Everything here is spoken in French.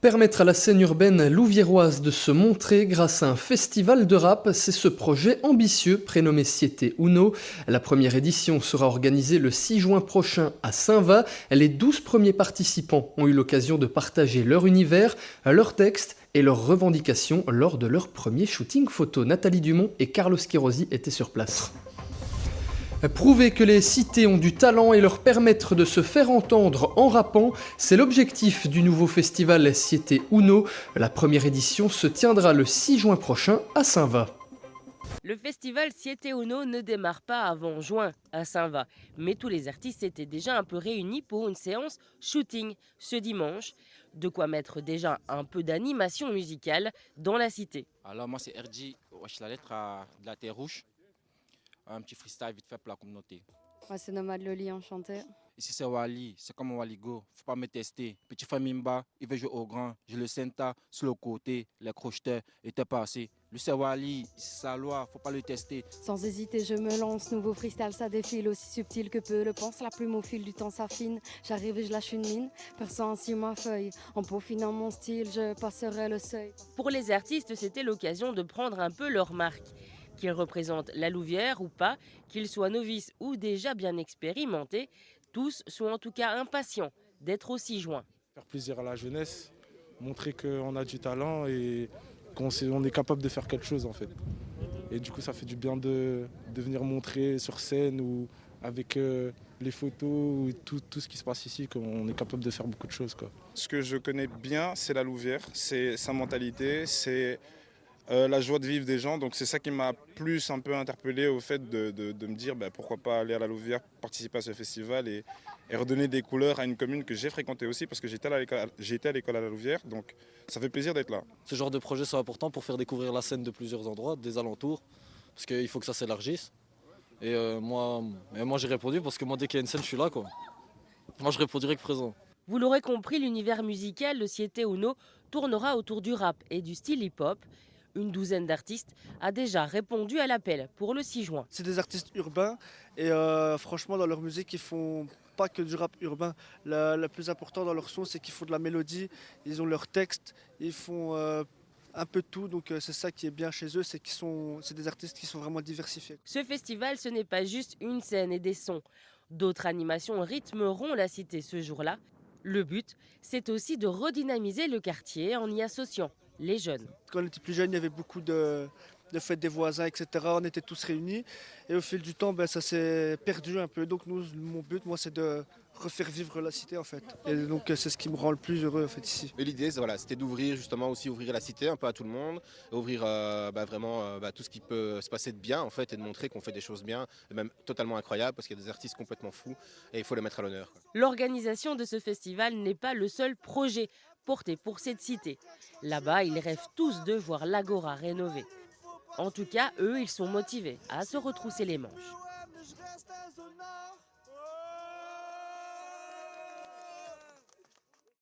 Permettre à la scène urbaine louviéroise de se montrer grâce à un festival de rap, c'est ce projet ambitieux prénommé Siete Uno. La première édition sera organisée le 6 juin prochain à Saint-Va. Les 12 premiers participants ont eu l'occasion de partager leur univers, leurs textes et leurs revendications lors de leur premier shooting photo. Nathalie Dumont et Carlos Quirosi étaient sur place. Prouver que les cités ont du talent et leur permettre de se faire entendre en rappant, c'est l'objectif du nouveau festival Siete Uno. La première édition se tiendra le 6 juin prochain à Saint-Va. Le festival Siete Uno ne démarre pas avant juin à Saint-Va, mais tous les artistes étaient déjà un peu réunis pour une séance shooting ce dimanche. De quoi mettre déjà un peu d'animation musicale dans la cité. Alors moi c'est RG, wesh la lettre de la Terre Rouge, un petit freestyle vite fait pour la communauté. Moi, c'est Nomade Loli, enchanté. Ici c'est Wally, c'est comme Waligo, faut pas me tester. Petit Famimba, il veut jouer au grand, j'ai le Senta sur le côté, les crocheteurs étaient passés. Lui c'est Wally, c'est sa loi, faut pas le tester. Sans hésiter, je me lance. Nouveau freestyle, ça défile aussi subtil que peu le pense. La plume au fil du temps s'affine. J'arrive et je lâche une mine, perçant ainsi ma feuille. En peaufinant mon style, je passerai le seuil. Pour les artistes, c'était l'occasion de prendre un peu leur marque. Qu'ils représentent la Louvière ou pas, qu'ils soient novices ou déjà bien expérimentés, tous sont en tout cas impatients d'être au 6 juin. Faire plaisir à la jeunesse, montrer qu'on a du talent et on est capable de faire quelque chose en fait. Et du coup ça fait du bien de venir montrer sur scène ou avec les photos ou tout ce qui se passe ici qu'on est capable de faire beaucoup de choses, quoi. Ce que je connais bien, c'est la Louvière, c'est sa mentalité, c'est la joie de vivre des gens. Donc c'est ça qui m'a plus un peu interpellé au fait de me dire pourquoi pas aller à la Louvière, participer à ce festival et redonner des couleurs à une commune que j'ai fréquentée aussi parce que j'étais à l'école à la Louvière. Donc ça fait plaisir d'être là. Ce genre de projet sont importants pour faire découvrir la scène de plusieurs endroits, des alentours, parce qu'il faut que ça s'élargisse. Et moi j'ai répondu parce que moi dès qu'il y a une scène je suis là, quoi. Moi je réponds direct présent. Vous l'aurez compris, l'univers musical de Siete Uno tournera autour du rap et du style hip-hop. Une douzaine d'artistes a déjà répondu à l'appel pour le 6 juin. C'est des artistes urbains et franchement dans leur musique ils font pas que du rap urbain. Le plus important dans leur son c'est qu'ils font de la mélodie, ils ont leurs textes, ils font un peu de tout, donc c'est ça qui est bien chez eux, c'est des artistes qui sont vraiment diversifiés. Ce festival, ce n'est pas juste une scène et des sons. D'autres animations rythmeront la cité ce jour-là. Le but, c'est aussi de redynamiser le quartier en y associant les jeunes. Quand on était plus jeune, il y avait beaucoup de fêtes des voisins, etc. On était tous réunis et au fil du temps, ça s'est perdu un peu. Donc mon but, moi, c'est de refaire vivre la cité en fait. Et donc c'est ce qui me rend le plus heureux en fait ici. Et l'idée, c'était d'ouvrir justement aussi ouvrir la cité un peu à tout le monde, ouvrir vraiment tout ce qui peut se passer de bien en fait et de montrer qu'on fait des choses bien, même totalement incroyables parce qu'il y a des artistes complètement fous et il faut les mettre à l'honneur. L'organisation de ce festival n'est pas le seul projet porté pour cette cité. Là-bas, ils rêvent tous de voir l'Agora rénovée. En tout cas, eux, ils sont motivés à se retrousser les manches.